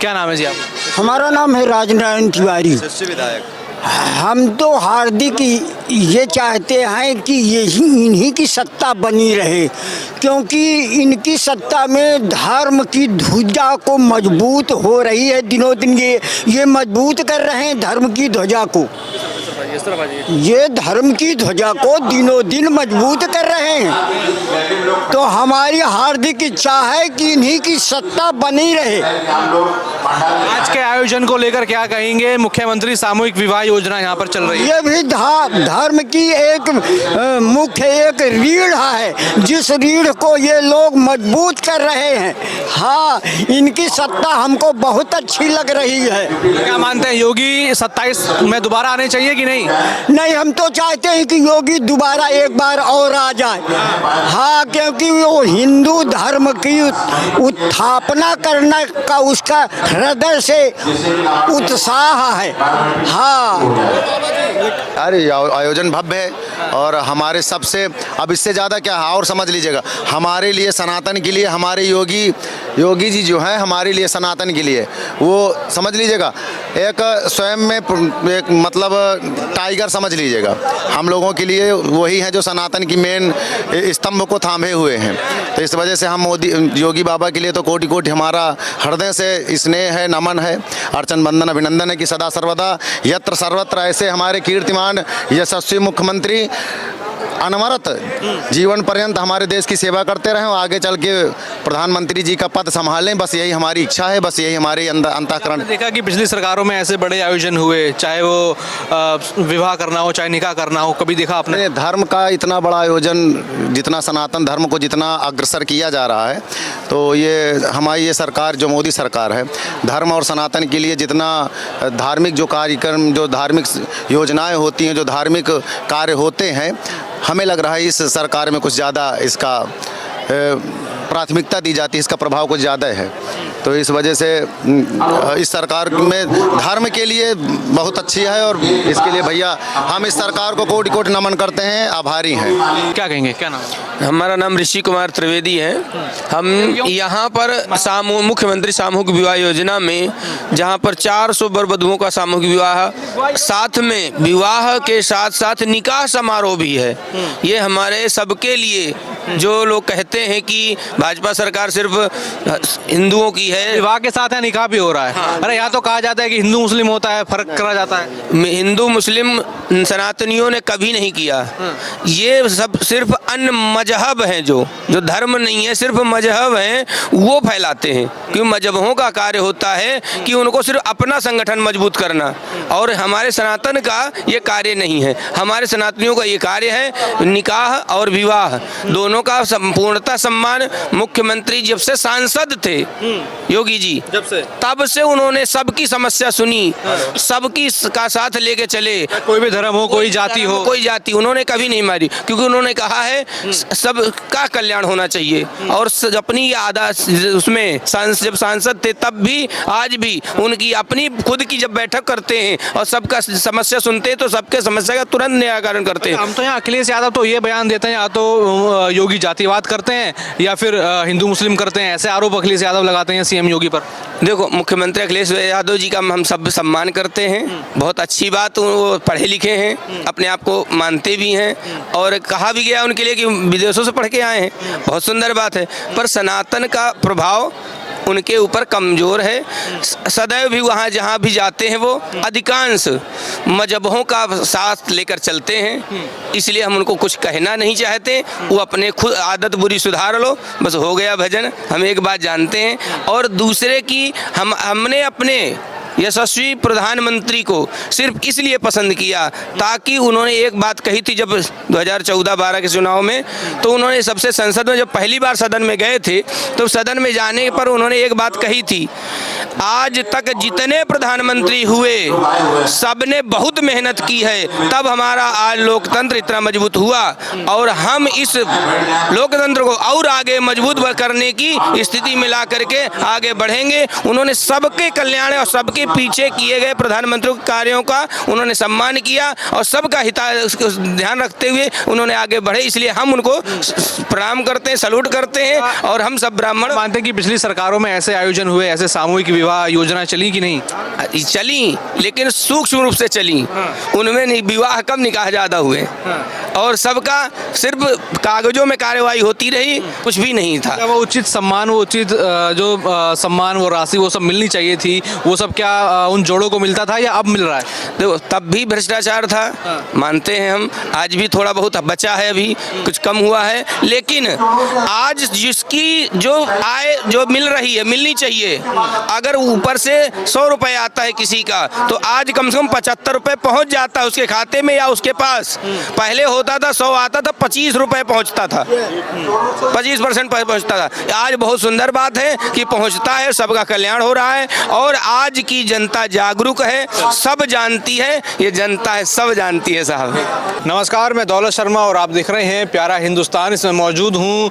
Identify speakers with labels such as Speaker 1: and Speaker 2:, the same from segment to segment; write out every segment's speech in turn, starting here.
Speaker 1: क्या नाम है जी आप?
Speaker 2: हमारा नाम है राजनारायण तिवारी।
Speaker 3: विधायक
Speaker 2: हम तो हार्दिक ये चाहते हैं कि यही इन्हीं की सत्ता बनी रहे, क्योंकि इनकी सत्ता में धर्म की ध्वजा को मजबूत हो रही है। दिनों दिन ये मजबूत कर रहे हैं धर्म की ध्वजा को। ये धर्म की ध्वजा को दिनों दिन मजबूत कर रहे हैं। तो हमारी हार्दिक इच्छा है कि इन्हीं की सत्ता बनी रहे।
Speaker 1: आज के आयोजन को लेकर क्या कहेंगे? मुख्यमंत्री सामूहिक विवाह योजना यहाँ पर चल रही है।
Speaker 2: ये भी धर्म की एक मुख्य एक रीढ़ है, जिस रीढ़ को ये लोग मजबूत कर रहे हैं। हाँ, इनकी सत्ता हमको बहुत अच्छी लग रही है।
Speaker 1: क्या मानते हैं, योगी 27 में दोबारा आने चाहिए कि नहीं?
Speaker 2: नहीं, हम तो चाहते हैं कि योगी दोबारा एक बार और आ जाए। हाँ, क्योंकि वो हिंदू धर्म की उत्थापना करने का उसका हृदय से उत्साह है। हाँ,
Speaker 3: अरे आयोजन भव्य है और हमारे सबसे अब इससे ज़्यादा क्या है और समझ लीजिएगा, हमारे लिए सनातन के लिए हमारे योगी जी जो हैं हमारे लिए सनातन के लिए वो समझ लीजिएगा एक स्वयं में एक मतलब टाइगर समझ लीजिएगा। हम लोगों के लिए वही है जो सनातन की मेन स्तंभ को थामे हुए हैं। तो इस वजह से हम योगी बाबा के लिए तो कोटि कोटि हमारा हृदय से स्नेह है, नमन है, अर्चन बंदन अभिनंदन है कि सदा सर्वदा यत्र सर्वत्र ऐसे हमारे कीर्तिमान यशस्वी मुख्यमंत्री अनवरत जीवन पर्यंत हमारे देश की सेवा करते रहें और आगे चल के प्रधानमंत्री जी का पद संभालें। बस यही हमारी इच्छा है, बस यही हमारे अंतःकरण।
Speaker 1: देखा कि पिछली सरकारों में ऐसे बड़े आयोजन हुए, चाहे वो विवाह करना हो चाहे निकाह करना हो, कभी देखा आपने?
Speaker 3: धर्म का इतना बड़ा आयोजन, जितना सनातन धर्म को जितना अग्रसर किया जा रहा है, तो ये हमारी ये सरकार जो मोदी सरकार है, धर्म और सनातन के लिए जितना धार्मिक जो कार्यक्रम, जो धार्मिक योजनाएं होती हैं, जो धार्मिक कार्य होते हैं, हमें लग रहा है इस सरकार में कुछ ज़्यादा इसका प्राथमिकता दी जाती है, इसका प्रभाव कुछ ज़्यादा है। तो इस वजह से इस सरकार में धर्म के लिए बहुत अच्छी है और इसके लिए भैया हम इस सरकार को कोटि कोटि नमन करते हैं, आभारी हैं।
Speaker 1: क्या कहेंगे, क्या नाम?
Speaker 4: हमारा नाम ऋषि कुमार त्रिवेदी है। हम यहाँ पर मुख्यमंत्री सामूहिक विवाह योजना में जहाँ पर 400 वर वधुओं का सामूहिक विवाह, साथ में विवाह के साथ साथ निकाह समारोह भी है। ये हमारे सबके लिए, जो लोग कहते हैं कि भाजपा सरकार सिर्फ हिंदुओं की है,
Speaker 1: विवाह के साथ है निकाह भी हो रहा है।
Speaker 4: हाँ।
Speaker 1: अरे यहाँ तो कहा जाता है कि हिंदू मुस्लिम होता है, फर्क करा जाता है।
Speaker 4: हिंदू मुस्लिम सनातनियों ने कभी नहीं किया। ये सब सिर्फ अन्य मजहब हैं, जो धर्म नहीं है, सिर्फ मजहब हैं, वो फैलाते हैं। क्योंकि मजहबों का कार्य होता है कि उनको सिर्फ अपना संगठन मजबूत करना, और हमारे सनातन का ये कार्य नहीं है। हमारे सनातनियों का ये कार्य है निकाह और विवाह दोनों का संपूर्णता सम्मान। मुख्यमंत्री जब से सांसद थे योगी जी,
Speaker 1: जब से
Speaker 4: तब से उन्होंने सबकी समस्या सुनी, सबकी का साथ लेके चले।
Speaker 1: कोई भी धर्म हो, कोई जाति हो,
Speaker 4: कोई जाति उन्होंने कभी नहीं मारी, क्योंकि उन्होंने कहा है सबका कल्याण होना चाहिए। और अपनी उसमें जब सांसद थे तब भी, आज भी उनकी अपनी खुद की जब बैठक करते हैं और सबका समस्या सुनते हैं तो सबके समस्या का तुरंत निराकरण करते हैं।
Speaker 1: हम तो यहाँ अखिलेश यादव तो ये बयान देते हैं, या तो योगी जातिवाद करते हैं या फिर हिंदू मुस्लिम करते हैं, ऐसे आरोप अखिलेश यादव लगाते हैं सीएम योगी पर।
Speaker 4: देखो, मुख्यमंत्री अखिलेश यादव जी का हम सब सम्मान करते हैं, बहुत अच्छी बात, वो पढ़े लिखे हैं, अपने आप को मानते भी हैं, और कहा भी गया उनके लिए कि विदेशों से पढ़ के आए हैं, बहुत सुंदर बात है। पर सनातन का प्रभाव उनके ऊपर कमज़ोर है। सदैव भी वहाँ जहाँ भी जाते हैं वो अधिकांश मजहबों का साथ लेकर चलते हैं, इसलिए हम उनको कुछ कहना नहीं चाहते। वो अपने खुद आदत बुरी सुधार लो, बस हो गया भजन। हम एक बात जानते हैं, और दूसरे की हमने अपने यशस्वी प्रधानमंत्री को सिर्फ इसलिए पसंद किया ताकि उन्होंने एक बात कही थी जब 2014-12 के चुनाव में, तो उन्होंने सबसे संसद में जब पहली बार सदन में गए थे तो सदन में जाने पर उन्होंने एक बात कही थी, आज तक जितने प्रधानमंत्री हुए सबने बहुत मेहनत की है, तब हमारा आज लोकतंत्र इतना मजबूत हुआ, और हम इस लोकतंत्र को और आगे मजबूत करने की स्थिति में ला करके आगे बढ़ेंगे। उन्होंने सबके कल्याण और सबकी पीछे किए गए प्रधानमंत्री के कार्यों का उन्होंने सम्मान किया और सबका ध्यान रखते हुए उन्होंने आगे बढ़े, इसलिए हम उनको प्रणाम करते हैं, सैल्यूट करते हैं। और हम सब ब्राह्मण
Speaker 1: मानते हैं कि पिछली सरकारों में ऐसे आयोजन हुए, ऐसे सामूहिक विवाह योजना चली कि नहीं?
Speaker 4: चली, लेकिन सूक्ष्म रूप से चली। उनमें विवाह कम, निकाह ज्यादा हुए और सबका सिर्फ कागजों में कार्यवाही होती रही, कुछ भी नहीं था।
Speaker 1: क्या वो उचित सम्मान, वो उचित जो सम्मान, वो राशि, वो सब मिलनी चाहिए थी, वो सब क्या उन जोड़ों को मिलता था या अब मिल रहा है?
Speaker 4: देखो, तब भी भ्रष्टाचार था, मानते हैं हम। आज भी थोड़ा बहुत बचा है, अभी कुछ कम हुआ है, लेकिन आज जिसकी जो आय जो मिल रही है, मिलनी चाहिए। अगर ऊपर से 100 रुपए आता है किसी का, तो आज कम से कम 75 रुपए पहुंच जाता है उसके खाते में या उसके पास। पहले होता था 100 आता था 25 रुपए पहुंचता था, 25% पहुंचता था। आज बहुत सुंदर बात है कि पहुंचता है, सबका कल्याण हो रहा है और आज की जनता जागरूक है, सब जानती है, ये जनता है, सब जानती है साहब।
Speaker 1: नमस्कार, मैं दौलत शर्मा और आप देख रहे हैं प्यारा हिंदुस्तान। इसमें मौजूद हूँ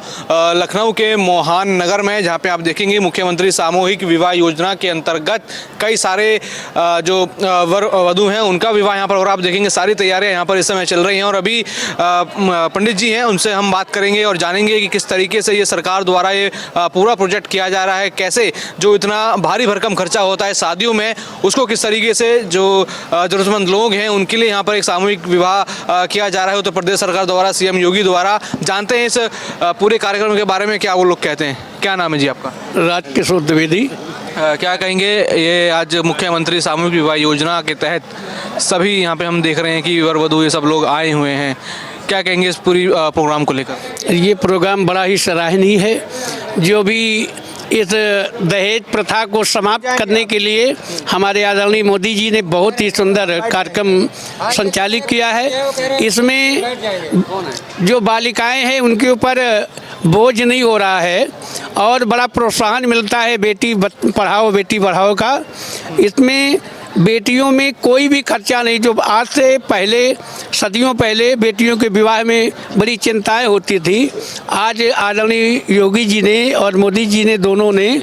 Speaker 1: लखनऊ के मोहान नगर में, जहाँ पे आप देखेंगे मुख्यमंत्री सामूहिक विवाह योजना के अंतर्गत कई सारे जो वर वधू हैं उनका विवाह यहाँ पर, और आप देखेंगे सारी तैयारियाँ यहाँ पर इस समय चल रही हैं। और अभी पंडित जी हैं, उनसे हम बात करेंगे और जानेंगे कि किस तरीके से ये सरकार द्वारा ये पूरा प्रोजेक्ट किया जा रहा है, कैसे जो इतना भारी भरकम खर्चा होता है शादियों में, उसको किस तरीके से जो जरूरतमंद लोग हैं उनके लिए यहाँ पर एक सामूहिक विवाह किया जा रहा है उत्तर प्रदेश सरकार द्वारा, सीएम योगी द्वारा। जानते हैं इस पूरे कार्यक्रम के बारे में क्या वो लोग कहते हैं। क्या नाम है जी आपका?
Speaker 5: राजकिशोर द्विवेदी।
Speaker 1: क्या कहेंगे, ये आज मुख्यमंत्री सामूहिक विवाह योजना के तहत सभी यहाँ पे हम देख रहे हैं कि वर वधू ये सब लोग आए हुए हैं, क्या कहेंगे इस पूरी प्रोग्राम को लेकर?
Speaker 5: ये प्रोग्राम बड़ा ही सराहनीय है। जो भी इस दहेज प्रथा को समाप्त करने के लिए हमारे आदरणीय मोदी जी ने बहुत ही सुंदर कार्यक्रम संचालित किया है। इसमें जो बालिकाएं हैं उनके ऊपर बोझ नहीं हो रहा है और बड़ा प्रोत्साहन मिलता है बेटी पढ़ाओ बेटी बढ़ाओ का। इसमें बेटियों में कोई भी खर्चा नहीं। जो आज से पहले, सदियों पहले बेटियों के विवाह में बड़ी चिंताएं होती थी, आज आदरणीय योगी जी ने और मोदी जी ने दोनों ने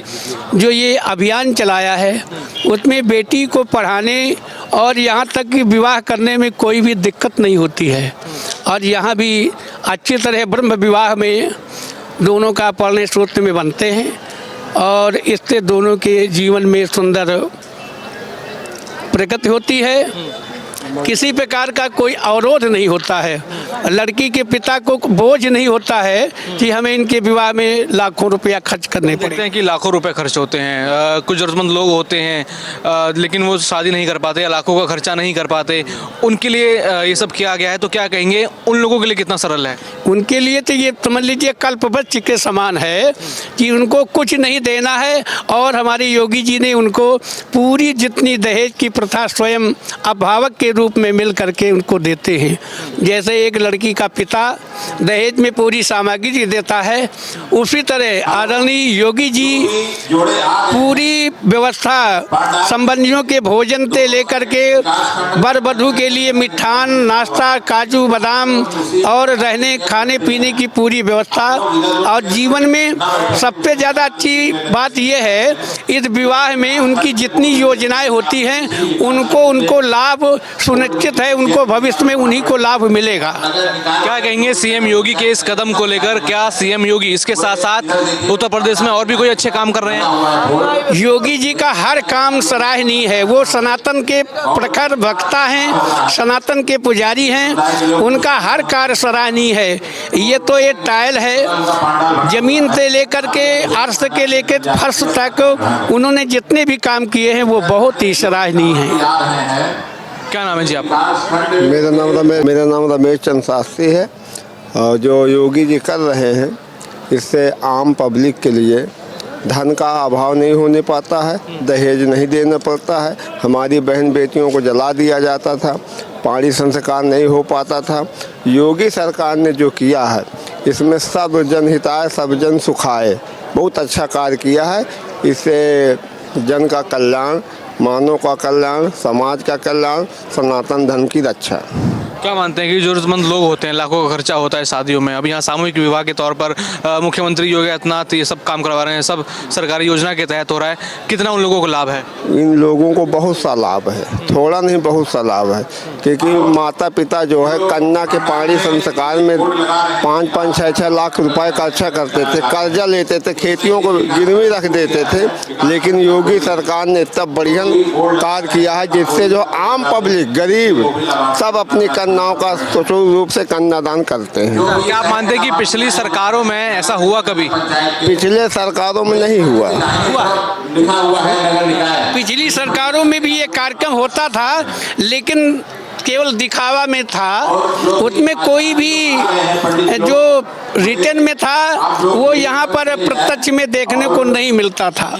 Speaker 5: जो ये अभियान चलाया है उसमें बेटी को पढ़ाने और यहाँ तक कि विवाह करने में कोई भी दिक्कत नहीं होती है। और यहाँ भी अच्छी तरह ब्रह्म विवाह में दोनों का पढ़ने सूत्र में बनते हैं और इससे दोनों के जीवन में सुंदर प्रगति होती है। किसी प्रकार का कोई अवरोध नहीं होता है। लड़की के पिता को बोझ नहीं होता है कि हमें इनके विवाह में लाखों रुपया खर्च करने पड़ते
Speaker 1: हैं कि लाखों रुपए खर्च होते हैं। कुछ जरूरतमंद लोग होते हैं लेकिन वो शादी नहीं कर पाते या लाखों का खर्चा नहीं कर पाते, उनके लिए ये सब किया गया है। तो क्या कहेंगे उन लोगों के लिए कितना सरल है?
Speaker 5: उनके लिए तो ये समझ लीजिए कल्पवृक्ष के समान है कि उनको कुछ नहीं देना है और हमारे योगी जी ने उनको पूरी जितनी दहेज की प्रथा स्वयं अभिभावक के रूप में मिल करके उनको देते हैं। जैसे एक लड़की का पिता दहेज में पूरी सामग्री देता है, उसी तरह आदरणीय योगी जी पूरी व्यवस्था संबंधियों के भोजन से लेकर के वर वधू के लिए मिठान, नाश्ता, काजू बादाम और रहने खाने पीने की पूरी व्यवस्था। और जीवन में सबसे ज़्यादा अच्छी बात यह है इस विवाह में उनकी जितनी योजनाएं होती हैं उनको लाभ सुनिश्चित है, उनको भविष्य में उन्हीं को लाभ मिलेगा।
Speaker 1: क्या कहेंगे सीएम योगी के इस कदम को लेकर? क्या सीएम योगी इसके साथ साथ उत्तर प्रदेश में और भी कोई अच्छे काम कर रहे हैं?
Speaker 5: योगी जी का हर काम सराहनीय है। वो सनातन के प्रखर वक्ता हैं, सनातन के पुजारी हैं, उनका हर कार्य सराहनीय है। ये तो एक टाइल है, जमीन से लेकर के अर्श के लेकर फर्श तक उन्होंने जितने भी काम किए हैं वो बहुत ही सराहनीय हैं।
Speaker 1: क्या नाम है जी आपका?
Speaker 6: मेरा नाम रमेश चंद्र शास्त्री है। और जो योगी जी कर रहे हैं इससे आम पब्लिक के लिए धन का अभाव नहीं होने पाता है, दहेज नहीं देना पड़ता है। हमारी बहन बेटियों को जला दिया जाता था, पानी संस्कार नहीं हो पाता था। योगी सरकार ने जो किया है इसमें सब जन हिताय सब जन सुखाय बहुत अच्छा कार्य किया है। इससे जन का कल्याण, मानव का कल्याण, समाज का कल्याण, सनातन धर्म की रक्षा।
Speaker 1: क्या मानते हैं कि जरूरतमंद लोग होते हैं, लाखों का खर्चा होता है शादियों में, अब यहाँ सामूहिक विवाह के तौर पर मुख्यमंत्री योगी आदित्यनाथ ये सब काम करवा रहे हैं, सब सरकारी योजना के तहत हो रहा है, कितना उन लोगों को लाभ है?
Speaker 6: इन लोगों को बहुत सा लाभ है, थोड़ा नहीं बहुत सा लाभ है, क्योंकि माता पिता जो है कन्या के पाणी संस्कार में 5-5, 6-6 लाख रुपए खर्चा करते थे, कर्जा लेते थे, खेतियों को गिरवी रख देते थे। लेकिन योगी सरकार ने इतना बढ़िया कार्य किया है जिससे जो आम पब्लिक गरीब सब अपनी कन्याओं का सुचारू रूप से कन्यादान करते हैं।
Speaker 1: क्या आप मानते हैं कि पिछली सरकारों में ऐसा हुआ कभी?
Speaker 6: पिछले सरकारों में नहीं हुआ।
Speaker 5: पिछली सरकारों में भी ये कार्यक्रम होता था, लेकिन केवल दिखावा में था, उसमें कोई भी जो रिटर्न में था वो यहाँ पर प्रत्यक्ष में देखने को नहीं मिलता था।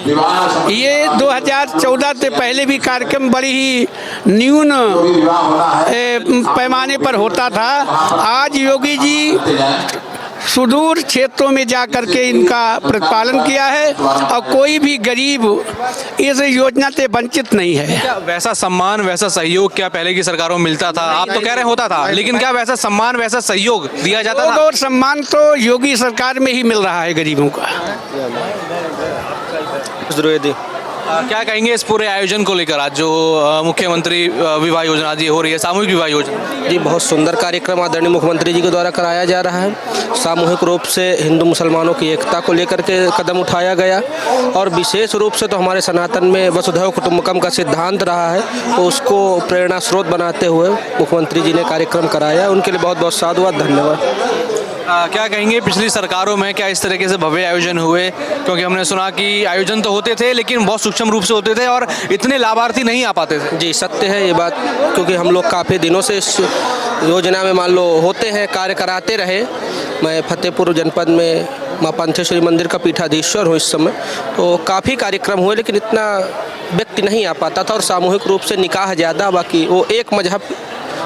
Speaker 5: ये 2014 से पहले भी कार्यक्रम बड़ी ही न्यून पैमाने पर होता था। आज योगी जी सुदूर क्षेत्रों में जा कर के इनका प्रतिपालन किया है और कोई भी गरीब इस योजना से वंचित नहीं है।
Speaker 1: क्या वैसा सम्मान, वैसा सहयोग क्या पहले की सरकारों में मिलता था? आप तो कह रहे होता था, लेकिन क्या वैसा सम्मान, वैसा सहयोग दिया जाता था?
Speaker 5: और सम्मान तो योगी सरकार में ही मिल रहा है गरीबों का।
Speaker 1: क्या कहेंगे इस पूरे आयोजन को लेकर, आज जो मुख्यमंत्री विवाह योजना आज ये हो रही है, सामूहिक विवाह योजना?
Speaker 7: जी, बहुत सुंदर कार्यक्रम आदरणीय मुख्यमंत्री जी के द्वारा कराया जा रहा है। सामूहिक रूप से हिंदू मुसलमानों की एकता को लेकर के कदम उठाया गया और विशेष रूप से तो हमारे सनातन में वसुधैव कुटुंबकम का सिद्धांत रहा है, तो उसको प्रेरणा स्रोत बनाते हुए मुख्यमंत्री जी ने कार्यक्रम कराया। उनके लिए बहुत बहुत साधुवाद, धन्यवाद।
Speaker 1: क्या कहेंगे पिछली सरकारों में क्या इस तरीके से भव्य आयोजन हुए? क्योंकि हमने सुना कि आयोजन तो होते थे लेकिन बहुत सूक्ष्म रूप से होते थे और इतने लाभार्थी नहीं आ पाते थे।
Speaker 7: जी, सत्य है ये बात, क्योंकि हम लोग काफ़ी दिनों से इस योजना में मान लो होते हैं, कार्य कराते रहे। मैं फतेहपुर जनपद में माँ पंथेश्वरी मंदिर का पीठाधीश्वर हूँ इस समय, तो काफ़ी कार्यक्रम हुए लेकिन इतना व्यक्ति नहीं आ पाता था और सामूहिक रूप से निकाह ज़्यादा, बाकी वो एक मजहब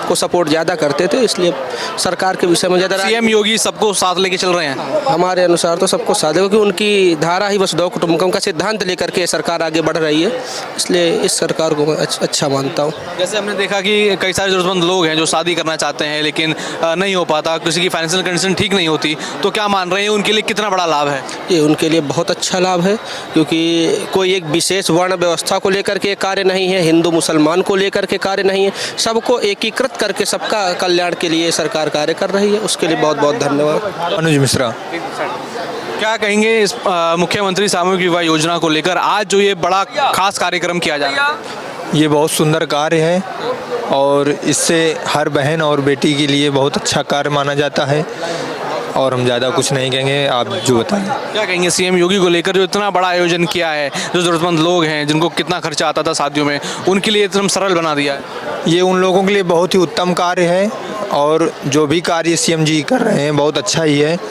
Speaker 7: को सपोर्ट ज़्यादा करते थे, इसलिए सरकार के विषय में ज़्यादा
Speaker 1: सीएम योगी सबको साथ लेके चल रहे हैं।
Speaker 7: हमारे अनुसार तो सबको साथ, क्योंकि उनकी धारा ही वसुधैव कुटुंबकम का सिद्धांत लेकर के सरकार आगे बढ़ रही है, इसलिए इस सरकार को मैं अच्छा मानता हूँ।
Speaker 1: जैसे हमने देखा कि कई सारे ज़रूरतमंद लोग हैं जो शादी करना चाहते हैं लेकिन नहीं हो पाता, किसी की फाइनेंशियल कंडीशन ठीक नहीं होती, तो क्या मान रहे हैं उनके लिए कितना बड़ा लाभ है?
Speaker 7: ये उनके लिए बहुत अच्छा लाभ है, क्योंकि कोई एक विशेष वर्ण व्यवस्था को लेकर के कार्य नहीं है, हिंदू मुसलमान को लेकर के कार्य नहीं है, सबको एकीकृत करके सबका कल्याण के लिए सरकार कार्य कर रही है। उसके लिए बहुत बहुत धन्यवाद।
Speaker 8: अनुज मिश्रा।
Speaker 1: क्या कहेंगे इस मुख्यमंत्री सामूहिक विवाह योजना को लेकर आज जो ये बड़ा खास कार्यक्रम किया जा रहा है?
Speaker 8: ये बहुत सुंदर कार्य है और इससे हर बहन और बेटी के लिए बहुत अच्छा कार्य माना जाता है और हम ज़्यादा कुछ नहीं कहेंगे, आप जो बताएं।
Speaker 1: क्या कहेंगे सीएम योगी को लेकर जो इतना बड़ा आयोजन किया है, जो ज़रूरतमंद लोग हैं जिनको कितना खर्चा आता था शादियों में, उनके लिए एकदम सरल बना दिया है?
Speaker 8: ये उन लोगों के लिए बहुत ही उत्तम कार्य है और जो भी कार्य सीएम जी कर रहे हैं बहुत अच्छा ही है।